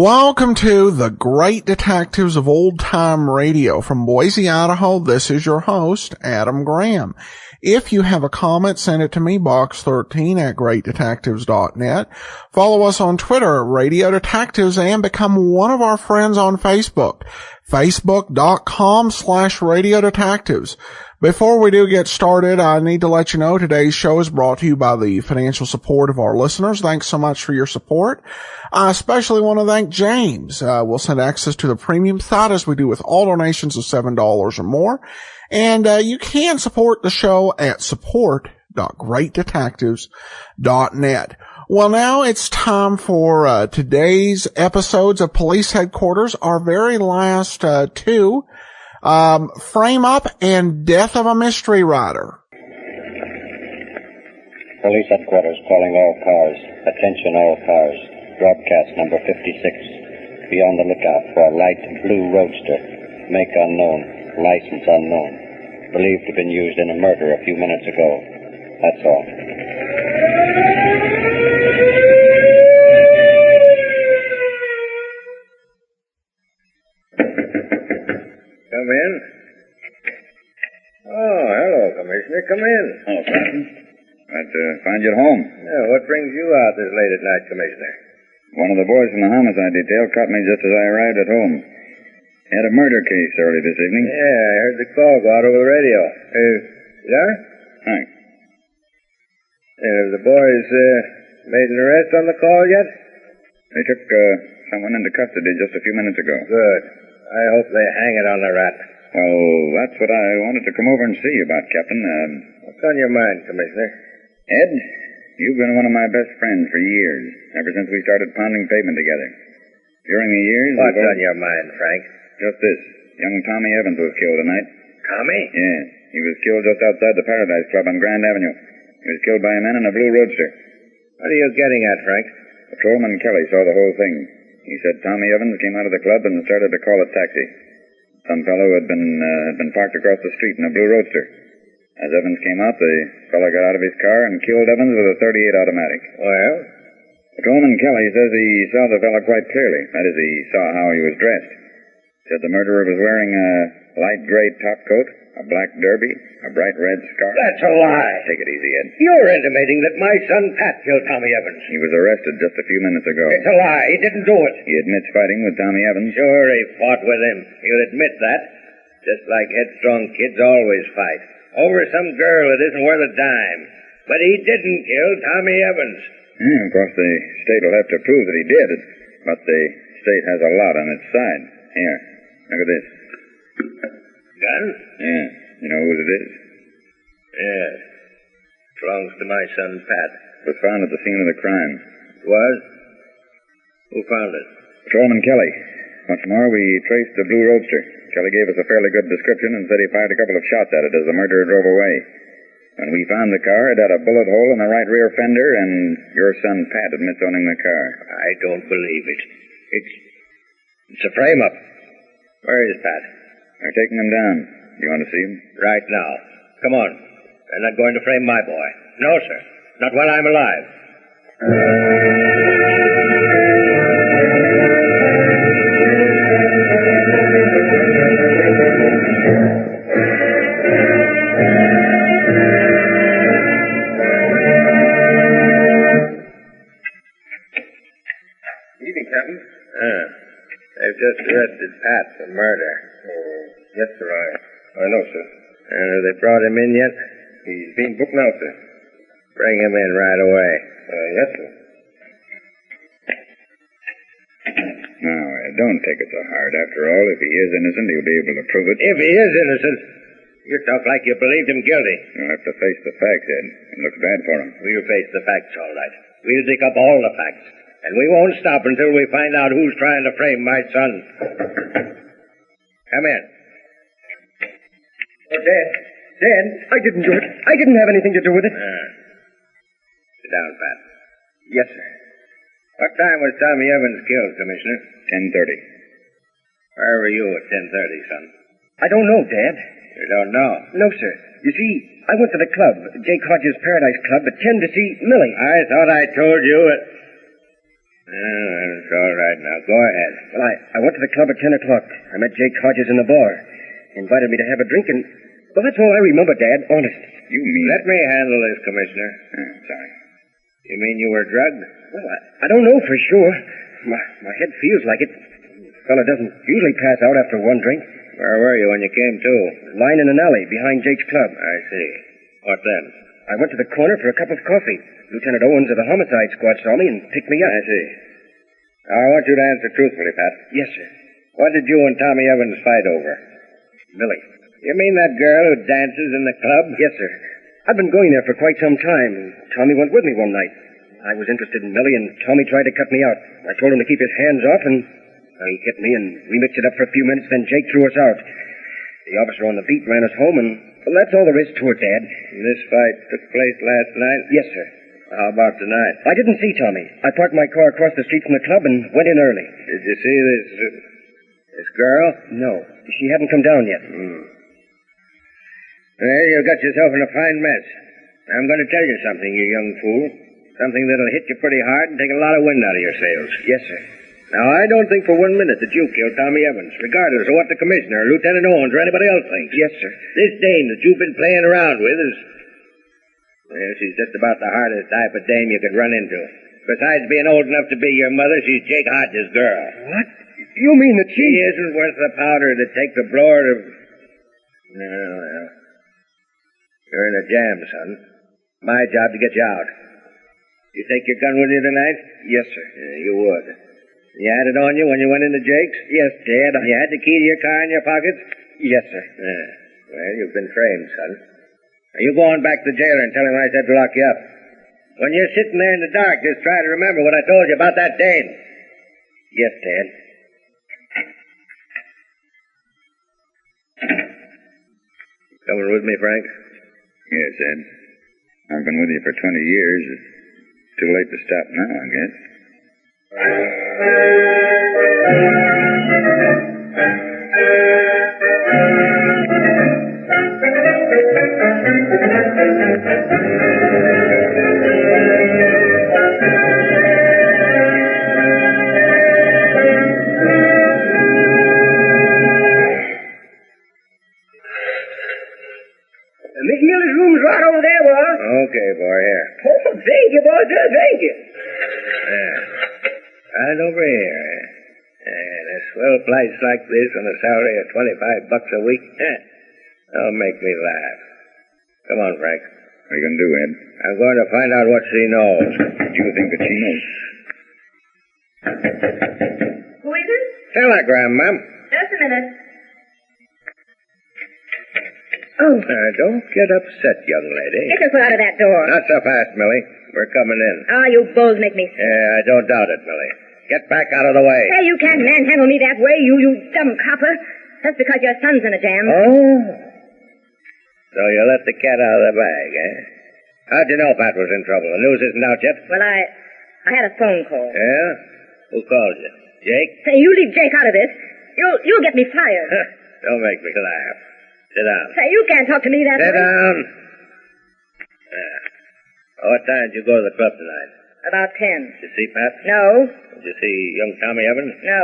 Welcome to the Great Detectives of Old Time Radio. From Boise, Idaho, this is your host, Adam Graham. If you have a comment, send it to me, box13 at greatdetectives.net. Follow us on Twitter, Radio Detectives, and become one of our friends on Facebook, facebook.com/Radio Detectives. Before we do get started, I need to let you know today's show is brought to you by the financial support of our listeners. Thanks so much for your support. I especially want to thank James. We'll send access to the premium site as we do with all donations of $7 or more. And you can support the show at support.greatdetectives.net. Well, now it's time for today's episodes of Police Headquarters, our very last two. Frame Up and Death of a Mystery Writer. Police Headquarters calling all cars. Attention all cars. Broadcast number 56. Be on the lookout for a light blue roadster. Make unknown. License unknown. Believed to have been used in a murder a few minutes ago. That's all. Come in. Oh, hello, Commissioner. Come in. Oh, Captain. Glad to find you at home. Yeah, what brings you out this late at night, Commissioner? One of the boys from the homicide detail caught me just as I arrived at home. Had a murder case early this evening. Yeah, I heard the call go out over the radio. Yeah? Thanks. Have the boys made an arrest on the call yet? They took someone into custody just a few minutes ago. Good. I hope they hang it on the rat. Well, that's what I wanted to come over and see you about, Captain. What's on your mind, Commissioner? Ed, you've been one of my best friends for years, ever since we started pounding pavement together. During the years... What's on your mind, Frank? Just this. Young Tommy Evans was killed tonight. Tommy? Yes. He was killed just outside the Paradise Club on Grand Avenue. He was killed by a man in a blue roadster. What are you getting at, Frank? Patrolman Kelly saw the whole thing. He said Tommy Evans came out of the club and started to call a taxi. Some fellow had been parked across the street in a blue roadster. As Evans came out, the fellow got out of his car and killed Evans with a .38 automatic. Well? Patrolman Kelly says he saw the fellow quite clearly. That is, he saw how he was dressed. Said the murderer was wearing a light gray topcoat, a black derby, a bright red scarf. That's a lie. Take it easy, Ed. You're intimating that my son Pat killed Tommy Evans. He was arrested just a few minutes ago. It's a lie. He didn't do it. He admits fighting with Tommy Evans. Sure, he fought with him. He'll admit that. Just like headstrong kids always fight. Over some girl that isn't worth a dime. But he didn't kill Tommy Evans. Yeah, of course, the state will have to prove that he did. But the state has a lot on its side. Here, look at this. Gun? Yeah. You know whose it is? Yes. Belongs to my son Pat. It was found at the scene of the crime. Was? Who found it? Patrolman Kelly. Once more, we traced the blue roadster. Kelly gave us a fairly good description and said he fired a couple of shots at it as the murderer drove away. When we found the car, it had a bullet hole in the right rear fender, and your son Pat admits owning the car. I don't believe it. It's a frame-up. Where is Pat? They're taking him down. You want to see him? Right now. Come on. They're not going to frame my boy. No, sir. Not while I'm alive. Evening, Captain. They've just arrested Pat for murder. Oh, yes, sir. I know, sir. Have they brought him in yet? He's being booked now, sir. Bring him in right away. Yes, sir. Now, don't take it so hard. After all, if he is innocent, he'll be able to prove it. If he is innocent, you talk like you believed him guilty. You'll have to face the facts, Ed. It looks bad for him. We'll face the facts, all right. We'll dig up all the facts. And we won't stop until we find out who's trying to frame my son. Come in. Oh, Dad. Dad, I didn't do it. I didn't have anything to do with it. Sit down, Pat. Yes, sir. What time was Tommy Evans killed, Commissioner? 10:30. Where were you at 10:30, son? I don't know, Dad. You don't know? No, sir. You see, I went to the club, Jake Hodges' Paradise Club, at 10 to see Millie. I thought I told you it. It's all right now. Go ahead. Well, I went to the club at 10 o'clock. I met Jake Hodges in the bar. He invited me to have a drink, and... Well, that's all I remember, Dad, honest. You mean... Let me handle this, Commissioner. Sorry. You mean you were drugged? Well, I don't know for sure. My head feels like it. A fella doesn't usually pass out after one drink. Where were you when you came to? Lying in an alley behind Jake's club. I see. What then? I went to the corner for a cup of coffee. Lieutenant Owens of the homicide squad saw me and picked me up. I see. Now, I want you to answer truthfully, Pat. Yes, sir. What did you and Tommy Evans fight over? Millie. You mean that girl who dances in the club? Yes, sir. I've been going there for quite some time, and Tommy went with me one night. I was interested in Millie, and Tommy tried to cut me out. I told him to keep his hands off, and he hit me, and we mixed it up for a few minutes, then Jake threw us out. The officer on the beat ran us home, and well, that's all there is to it, Dad. This fight took place last night? Yes, sir. How about tonight? I didn't see Tommy. I parked my car across the street from the club and went in early. Did you see this girl? No, she hadn't come down yet. Well, you got yourself in a fine mess. I'm going to tell you something, you young fool. Something that'll hit you pretty hard and take a lot of wind out of your sails. Yes, sir. Now, I don't think for 1 minute that you killed Tommy Evans, regardless of what the commissioner, Lieutenant Owens, or anybody else thinks. Yes, sir. This dame that you've been playing around with is... Well, she's just about the hardest type of dame you could run into. Besides being old enough to be your mother, she's Jake Hodges' girl. What? You mean that She isn't worth the powder that takes a blower to... Well, you're in a jam, son. My job to get you out. You take your gun with you tonight? Yes, sir. Yeah, you would. You had it on you when you went into Jake's? Yes, Dad. You had the key to your car in your pocket? Yes, sir. Yeah. Well, you've been trained, son. Now, you go on back to the jailer and tell him I said to lock you up. When you're sitting there in the dark, just try to remember what I told you about that dame. Yes, Dad. Coming with me, Frank? Yes, Ed. I've been with you for 20 years. It's too late to stop now, I guess. Miss Miller's room's right over there, boy. Okay, boy, here. Oh, thank you, boy. Thank you. Yeah. Right over here. And a swell place like this on a salary of $25 a week. That'll make me laugh. Come on, Frank. What are you going to do, Ed? I'm going to find out what she knows. You think that she knows? Who is it? Telegram, ma'am. Just a minute. Oh. Don't get upset, young lady. Get yourself out of that door. Not so fast, Millie. We're coming in. Oh, you bulls make me sick. Yeah, I don't doubt it, Millie. Get back out of the way. Hey, you can't manhandle me that way, you dumb copper. That's because your son's in a jam. Oh. So you let the cat out of the bag, eh? How'd you know Pat was in trouble? The news isn't out yet? Well, I had a phone call. Yeah? Who called you? Jake? Say, you leave Jake out of this. You'll get me fired. Don't make me laugh. Sit down. Say, you can't talk to me that Sit way. down. Yeah. What time did you go to the club tonight? About 10. Did you see Pat? No. Did you see young Tommy Evans? No.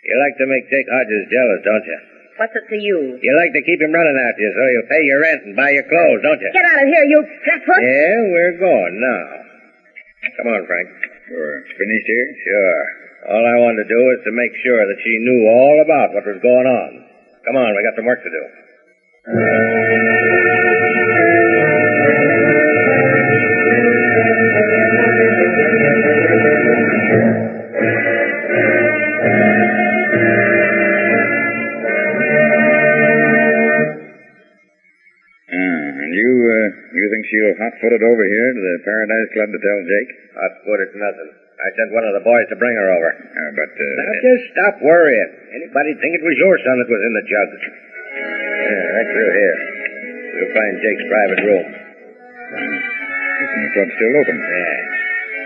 You like to make Jake Hodges jealous, don't you? What's it to you? You like to keep him running after you so he'll pay your rent and buy your clothes, don't you? Get out of here, you flatfoot. Yeah, we're going now. Come on, Frank. You're finished here? Sure. All I wanted to do is to make sure that she knew all about what was going on. Come on, we got some work to do. And you think she'll hot-foot it over here to the Paradise Club to tell Jake? Hot-foot, it's nothing. I sent one of the boys to bring her over. Now, But just stop worrying. Anybody'd think it was your son that was in the jug. Yeah, right through here. We'll find Jake's private room. listen, the club's still open. Yeah.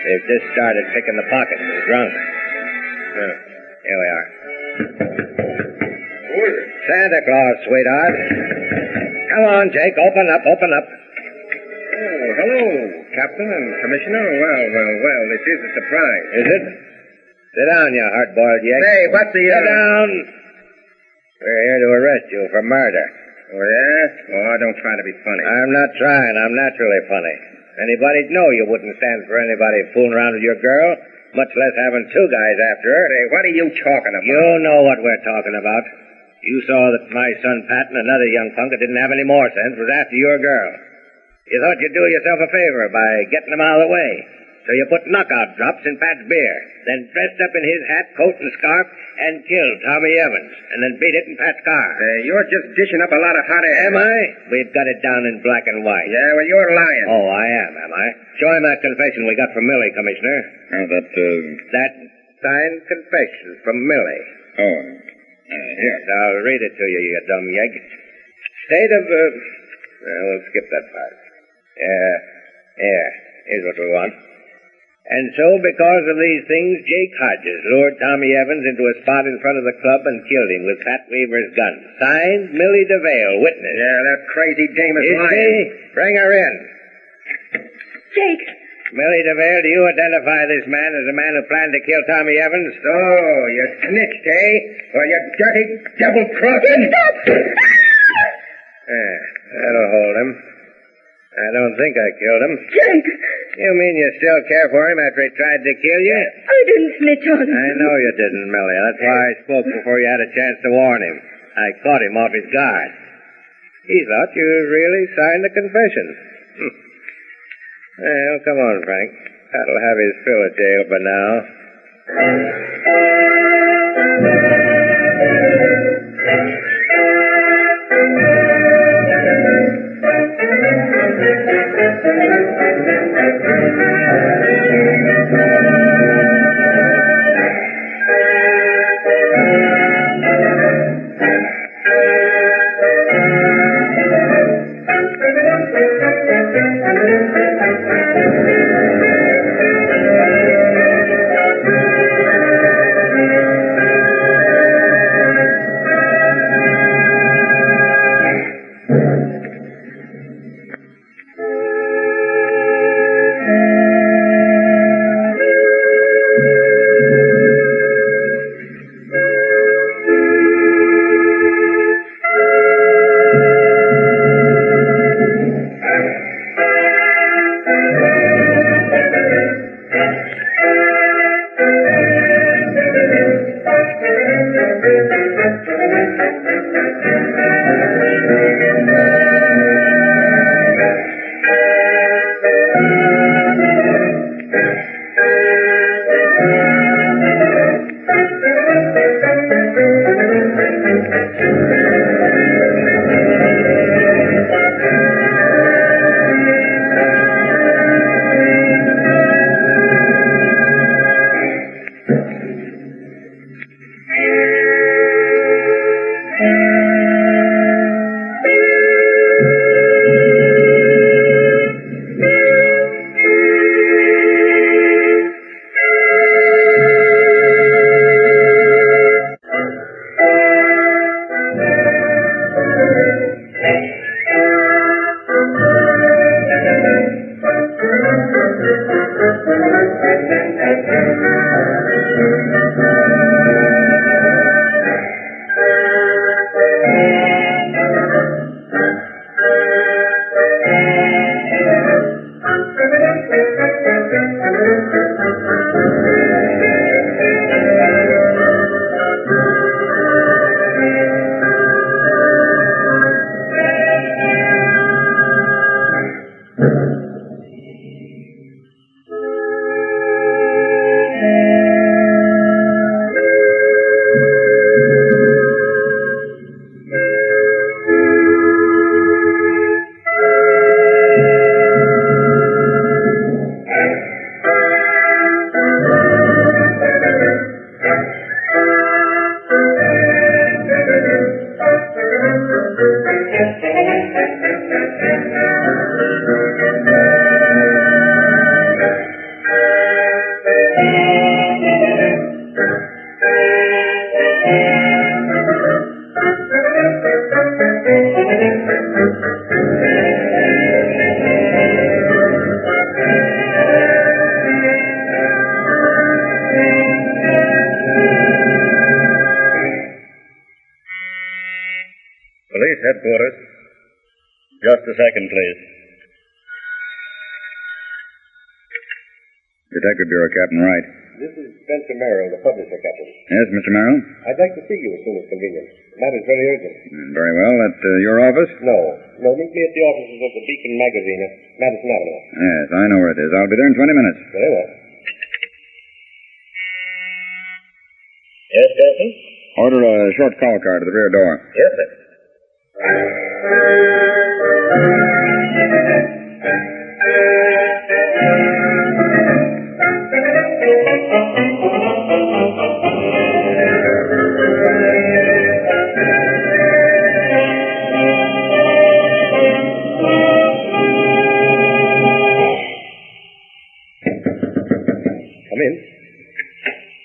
They've just started picking the pockets of the drunk. Here we are. Santa Claus, sweetheart. Come on, Jake. Open up, open up. Oh, hello. Captain and Commissioner. Well, this is a surprise. Is it? Sit down, you hard-boiled yegg. Hey, what's the... Sit down! We're here to arrest you for murder. Oh, yeah? Oh, don't try to be funny. I'm not trying. I'm naturally funny. Anybody'd know you wouldn't stand for anybody fooling around with your girl, much less having two guys after her. Hey, what are you talking about? You know what we're talking about. You saw that my son Pat and another young punk that didn't have any more sense was after your girl. You thought you'd do yourself a favor by getting them out of the way. So you put knockout drops in Pat's beer, then dressed up in his hat, coat, and scarf, and killed Tommy Evans, and then beat it in Pat's car. You're just dishing up a lot of hot air. Am I? We've got it down in black and white. Yeah, well, you're lying. Oh, I am I? Show him that confession we got from Millie, Commissioner. Oh, That signed confession from Millie. Oh, Yes, I'll read it to you, you dumb yegg. State of, we'll skip that part. Here's what we want. And so, because of these things, Jake Hodges lured Tommy Evans into a spot in front of the club and killed him with Pat Weaver's gun. Signed, Millie DeVale, witness. Yeah, that crazy dame is lying. Bring her in. Jake. Millie DeVale, do you identify this man as the man who planned to kill Tommy Evans? Oh, you snitched, eh? Well, you dirty double-crossing... Stop! That'll hold him. I don't think I killed him. Jake! You mean you still care for him after he tried to kill you? I didn't snitch on him. I know you didn't, Millie. That's why I spoke before you had a chance to warn him. I caught him off his guard. He thought you really signed the confession. Well, come on, Frank. That'll have his fill of jail for now. Police headquarters. Just a second, please. Detective Bureau, Captain Wright. This is Spencer Merrill, the publisher, Captain. Yes, Mr. Merrill? I'd like to see you as soon as convenient. The matter's very urgent. Very well. At your office? No, meet me at the offices of the Beacon magazine at Madison Avenue. Yes, I know where it is. I'll be there in 20 minutes. Very well. Yes, Captain? Order a short call car to the rear door. Yes, sir. Come in.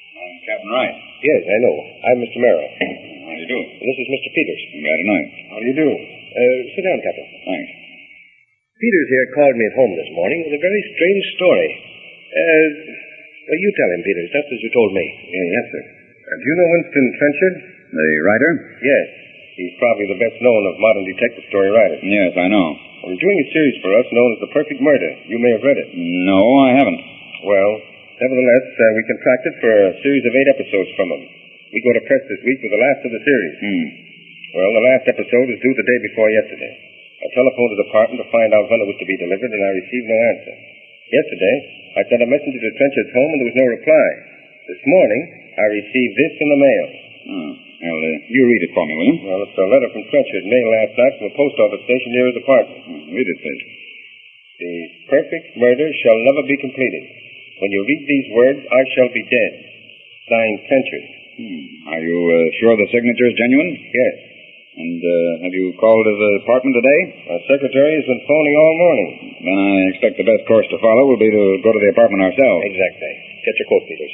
I'm Captain Wright. Yes, I know. I'm Mr. Merrill. How do you do? This is Mr. Peters. Glad to know you. How do you do? Sit down, Captain. Thanks. Peters here called me at home this morning with a very strange story. Well, you tell him, Peters, just as you told me. Yes, sir. Do you know Winston Trenchard? The writer? Yes. He's probably the best known of modern detective story writers. Yes, I know. Well, he's doing a series for us known as The Perfect Murder. You may have read it. No, I haven't. Well, nevertheless, we contracted for a series of 8 episodes from him. We go to press this week with the last of the series. Well, the last episode is due the day before yesterday. I telephoned the department to find out when it was to be delivered, and I received no answer. Yesterday, I sent a messenger to Trenchard's home, and there was no reply. This morning, I received this in the mail. Well, you read it for me, will you? Well, it's a letter from Trenchard, mailed last night from a post office station near his apartment. Read it, please. The perfect murder shall never be completed. When you read these words, I shall be dead. Signed, Trenchard. Are you sure the signature is genuine? Yes. And have you called his apartment today? Our secretary has been phoning all morning. Then I expect the best course to follow will be to go to the apartment ourselves. Exactly. Get your coat, Peters.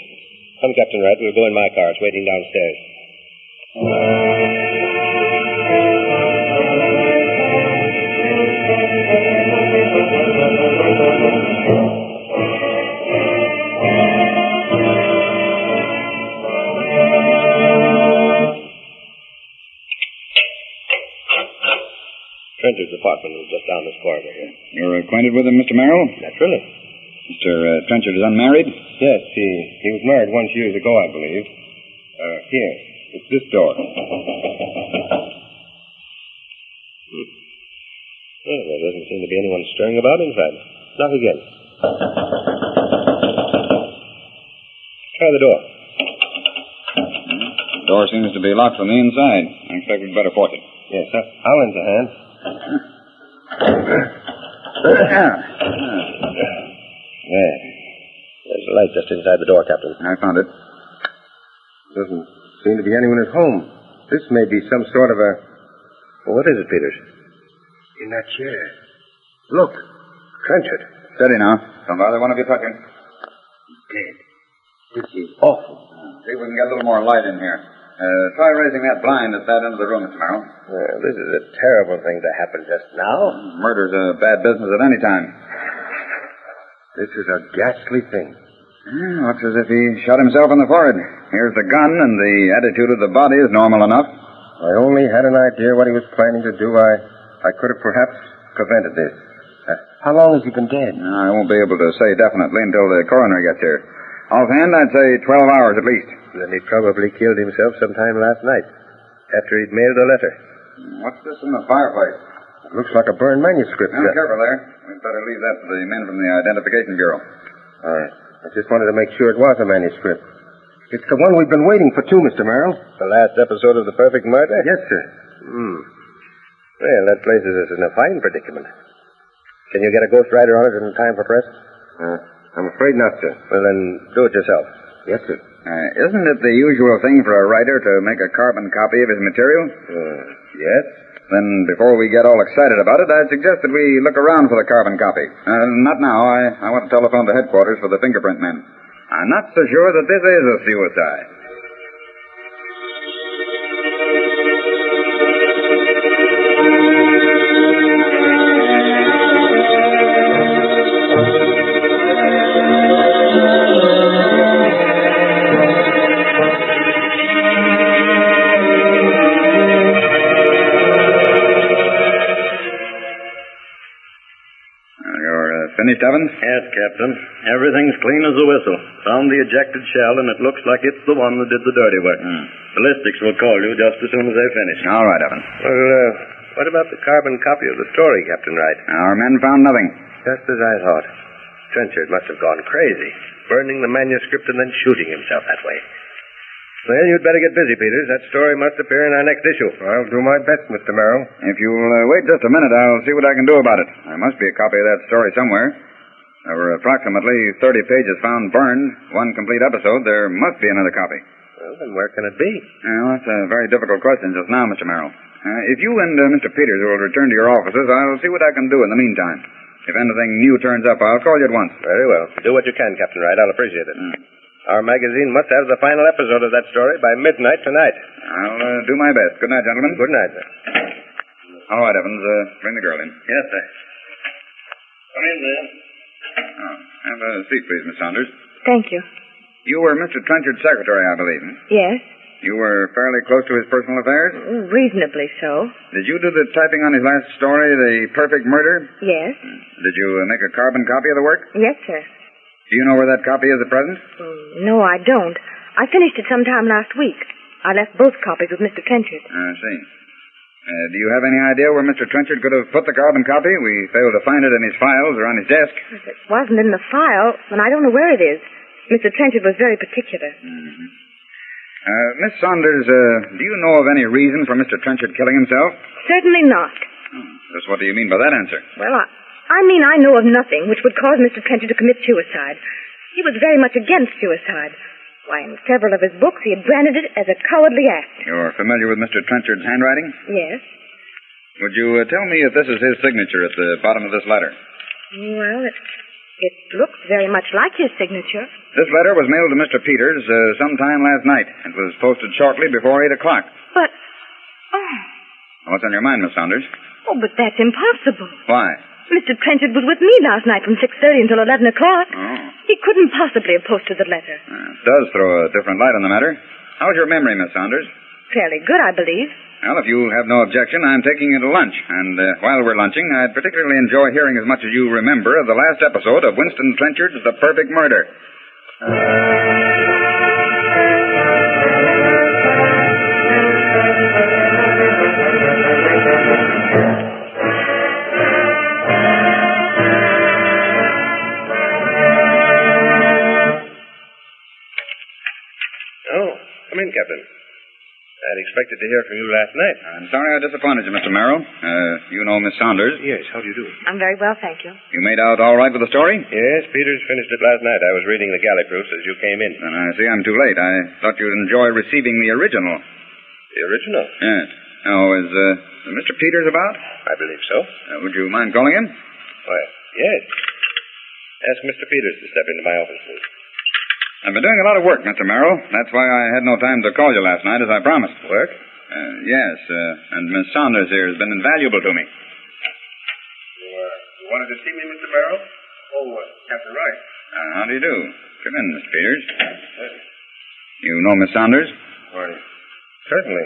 Come, Captain Wright. We'll go in my car. It's waiting downstairs. Trenchard's apartment was just down this corridor here. You're acquainted with him, Mr. Merrill? Naturally. Mr. Trenchard is unmarried? Yes, he was married once years ago, I believe. Here. It's this door. Well, there doesn't seem to be anyone stirring about inside. Knock again. Try the door. The door seems to be locked from the inside. I expect we'd better force it. Yes, I'll lend a hand. There. There's a light just inside the door, Captain. I found it. Doesn't seem to be anyone at home. This may be some sort of a... Well, what is it, Peters? In that chair. Look. Trenchard. Steady now. Don't bother one of you touching. He's dead. This is awful. See if we can get a little more light in here. Try raising that blind at that end of the room, Mr. Merrill. Well, this is a terrible thing to happen just now. Murder's a bad business at any time. This is a ghastly thing. Looks as if he shot himself in the forehead. Here's the gun, and the attitude of the body is normal enough. I only had an idea what he was planning to do. I could have perhaps prevented this. How long has he been dead? I won't be able to say definitely until the coroner gets here. Offhand, I'd say 12 hours at least. Then he probably killed himself sometime last night, after he'd mailed the letter. What's this in the fireplace? It looks like a burned manuscript. Now, careful there. We'd better leave that to the men from the Identification Bureau. All right. I just wanted to make sure it was a manuscript. It's the one we've been waiting for, too, Mr. Merrill. The last episode of The Perfect Murder? Yes, sir. Well, that places us in a fine predicament. Can you get a ghostwriter on it in time for press? I'm afraid not, sir. Well, then do it yourself. Yes, sir. Isn't it the usual thing for a writer to make a carbon copy of his material? Yes? Then, before we get all excited about it, I'd suggest that we look around for the carbon copy. Not now. I want to telephone to headquarters for the fingerprint men. I'm not so sure that this is a suicide. finished, Evans? Yes, Captain. Everything's clean as a whistle. Found the ejected shell, and it looks like it's the one that did the dirty work. Ballistics will call you just as soon as they finish. All right, Evans. Well, what about the carbon copy of the story, Captain Wright? Our men found nothing. Just as I thought. Trenchard must have gone crazy, burning the manuscript and then shooting himself that way. Well, you'd better get busy, Peters. That story must appear in our next issue. I'll do my best, Mr. Merrill. If you'll wait just a minute, I'll see what I can do about it. There must be a copy of that story somewhere. There were approximately 30 pages found burned, one complete episode. There must be another copy. Well, then where can it be? Well, that's a very difficult question just now, Mr. Merrill. If you and Mr. Peters will return to your offices, I'll see what I can do in the meantime. If anything new turns up, I'll call you at once. Very well. Do what you can, Captain Wright. I'll appreciate it. Our magazine must have the final episode of that story by midnight tonight. I'll do my best. Good night, gentlemen. Good night, sir. All right, Evans. Bring the girl in. Yes, sir. Come in, then. Oh, have a seat, please, Miss Saunders. Thank you. You were Mr. Trenchard's secretary, I believe. Yes, You were fairly close to his personal affairs? reasonably so. Did you do the typing on his last story, The Perfect Murder? Yes. Did you make a carbon copy of the work? Yes, sir. Do you know where that copy is at present? No, I don't. I finished it sometime last week. I left both copies with Mr. Trenchard. I see. Do you have any idea where Mr. Trenchard could have put the carbon copy? We failed to find it in his files or on his desk. If it wasn't in the file, then I don't know where it is. Mr. Trenchard was very particular. Miss Saunders, do you know of any reason for Mr. Trenchard killing himself? Certainly not. Just what do you mean by that answer? Well, I mean I know of nothing which would cause Mr. Trenchard to commit suicide. He was very much against suicide. Why, in several of his books, he had branded it as a cowardly act. You're familiar with Mr. Trenchard's handwriting? Yes. Would you tell me if this is his signature at the bottom of this letter? Well, it looks very much like his signature. This letter was mailed to Mr. Peters sometime last night. It was posted shortly before 8 o'clock. But, What's on your mind, Miss Saunders? but that's impossible. Why? Mr. Trenchard was with me last night from 6:30 until 11 o'clock. Oh. He couldn't possibly have posted the letter. It does throw a different light on the matter. How's your memory, Miss Saunders? Fairly good, I believe. Well, if you have no objection, I'm taking you to lunch. And while we're lunching, I'd particularly enjoy hearing as much as you remember of the last episode of Winston Trenchard's The Perfect Murder. Oh, come in, Captain. I'd expected to hear from you last night. I'm sorry I disappointed you, Mr. Merrill. You know Miss Saunders. Yes, how do you do? I'm very well, thank you. You made out all right with the story? Yes, Peters finished it last night. I was reading the galley proofs as you came in. And I see I'm too late. I thought you'd enjoy receiving the original. The original? Yes. Oh, is Mr. Peters about? I believe so. Would you mind calling him? Why, yes. Ask Mr. Peters to step into my office, please. I've been doing a lot of work, Mr. Merrill. That's why I had no time to call you last night, as I promised. Work? Yes, and Miss Saunders here has been invaluable to me. You wanted to see me, Mr. Merrill? Oh, Captain Wright. How do you do? Come in, Mr. Peters. You know Miss Saunders? Why, certainly.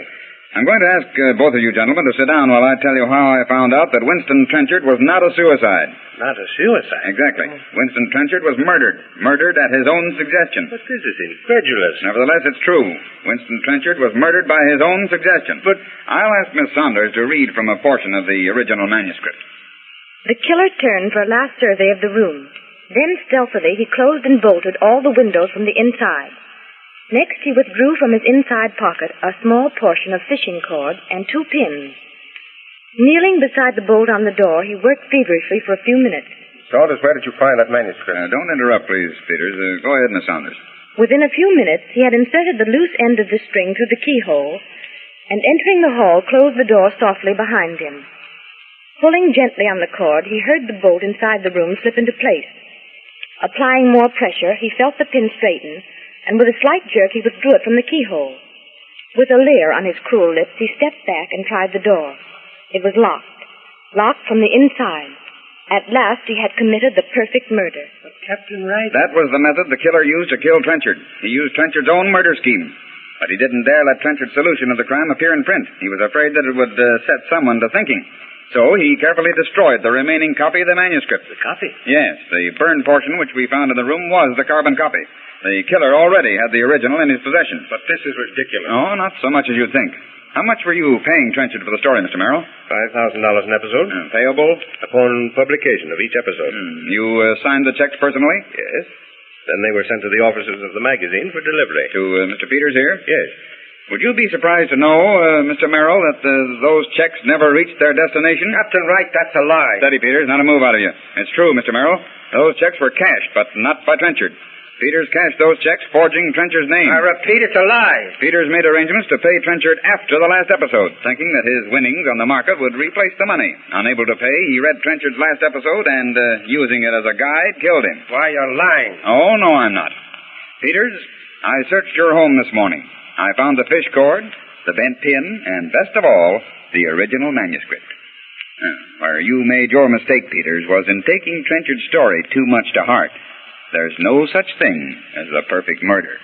I'm going to ask both of you gentlemen to sit down while I tell you how I found out that Winston Trenchard was not a suicide. Not a suicide? Exactly. Winston Trenchard was murdered. Murdered at his own suggestion. But this is incredulous. Nevertheless, it's true. Winston Trenchard was murdered by his own suggestion. But I'll ask Miss Saunders to read from a portion of the original manuscript. The killer turned for a last survey of the room. Then stealthily he closed and bolted all the windows from the inside. Next, he withdrew from his inside pocket a small portion of fishing cord and 2 pins. Kneeling beside the bolt on the door, he worked feverishly for a few minutes. Saunders, where did you find that manuscript? Don't interrupt, please, Peters. Go ahead, Miss Saunders. Within a few minutes, he had inserted the loose end of the string through the keyhole, and entering the hall, closed the door softly behind him. Pulling gently on the cord, he heard the bolt inside the room slip into place. Applying more pressure, he felt the pin straighten, and with a slight jerk he withdrew it from the keyhole. With a leer on his cruel lips, he stepped back and tried the door. It was locked. Locked from the inside. At last he had committed the perfect murder. But Captain Wright... That was the method the killer used to kill Trenchard. He used Trenchard's own murder scheme. But he didn't dare let Trenchard's solution of the crime appear in print. He was afraid that it would set someone to thinking. So he carefully destroyed the remaining copy of the manuscript. The copy? Yes, the burned portion which we found in the room was the carbon copy. The killer already had the original in his possession. But this is ridiculous. Oh, not so much as you'd think. How much were you paying Trenchard for the story, Mr. Merrill? $5,000 an episode. Payable? Upon publication of each episode. You signed the checks personally? Yes. Then they were sent to the offices of the magazine for delivery. To Mr. Peters here? Yes. Would you be surprised to know, Mr. Merrill, that those checks never reached their destination? Captain Wright, that's a lie. Steady, Peters. Not a move out of you. It's true, Mr. Merrill. Those checks were cashed, but not by Trenchard. Peters cashed those checks forging Trenchard's name. I repeat, it's a lie. Peters made arrangements to pay Trenchard after the last episode, thinking that his winnings on the market would replace the money. Unable to pay, he read Trenchard's last episode and, using it as a guide, killed him. Why, you're lying. Oh, no, I'm not. Peters, I searched your home this morning. I found the fish cord, the bent pin, and best of all, the original manuscript. Where you made your mistake, Peters, was in taking Trenchard's story too much to heart. There's no such thing as a perfect murder.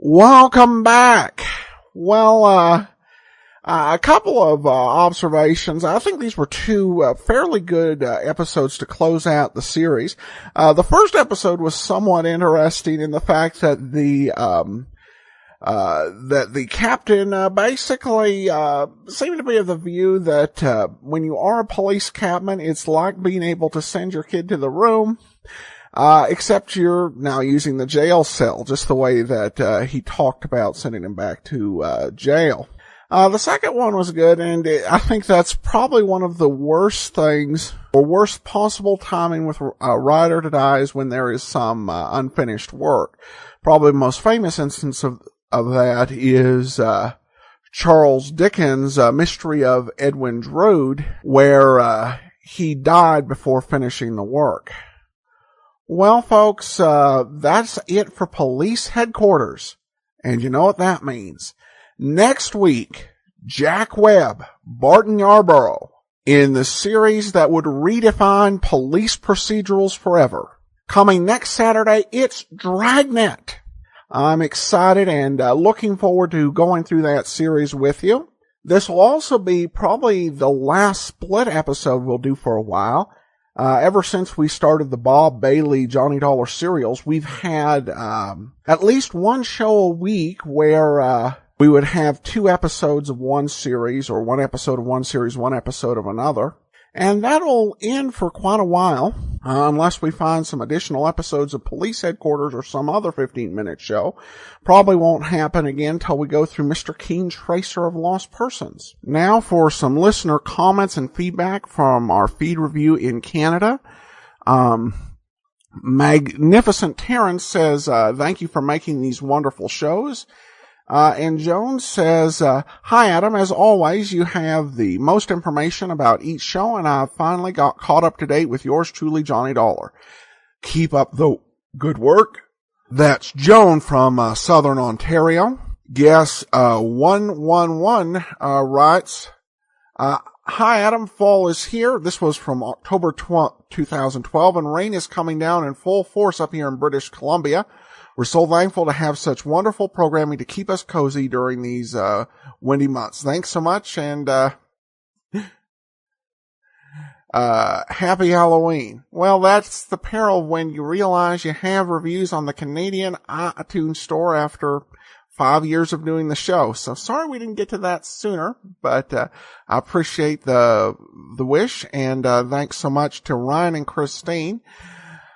Welcome back. Well, a couple of observations. I think these were two fairly good episodes to close out the series. The first episode was somewhat interesting in the fact that the captain basically seemed to be of the view that when you are a police captain, it's like being able to send your kid to the room. Except you're now using the jail cell, just the way that he talked about sending him back to jail. The second one was good, and I think that's probably one of the worst things, or worst possible timing with a writer to die is when there is some unfinished work. Probably the most famous instance of that is Charles Dickens' Mystery of Edwin Drood, where he died before finishing the work. Well, folks, that's it for Police Headquarters. And you know what that means. Next week, Jack Webb, Barton Yarborough, in the series that would redefine police procedurals forever. Coming next Saturday, it's Dragnet. I'm excited and looking forward to going through that series with you. This will also be probably the last split episode we'll do for a while. Ever since we started the Bob Bailey Johnny Dollar serials, we've had at least one show a week where we would have 2 episodes of one series, or 1 episode of one series, 1 episode of another. And that'll end for quite a while, unless we find some additional episodes of Police Headquarters or some other 15-minute show. Probably won't happen again till we go through Mr. Keene's Tracer of Lost Persons. Now for some listener comments and feedback from our feed review in Canada. Magnificent Terrence says, thank you for making these wonderful shows. And Jones says, hi Adam, as always, you have the most information about each show, and I finally got caught up to date with yours truly, Johnny Dollar. Keep up the good work. That's Joan from Southern Ontario. Guess 111 writes, hi, Adam. Fall is here. This was from October 2012, and rain is coming down in full force up here in British Columbia. We're so thankful to have such wonderful programming to keep us cozy during these windy months. Thanks so much, and happy Halloween. Well, that's the peril when you realize you have reviews on the Canadian iTunes store after 5 years of doing the show. So sorry we didn't get to that sooner, but I appreciate the wish, and thanks so much to Ryan and Christine.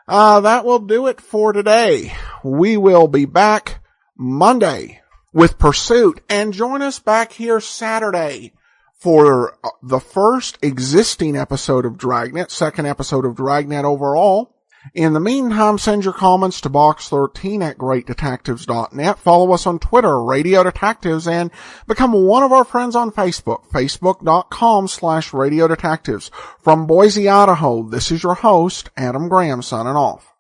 That will do it for today. We will be back Monday with Pursuit, and join us back here Saturday for the first existing episode of Dragnet, second episode of Dragnet overall. In the meantime, send your comments to box13@greatdetectives.net. Follow us on Twitter, Radio Detectives, and become one of our friends on Facebook, facebook.com/Radio Detectives. From Boise, Idaho, this is your host, Adam Graham, signing off.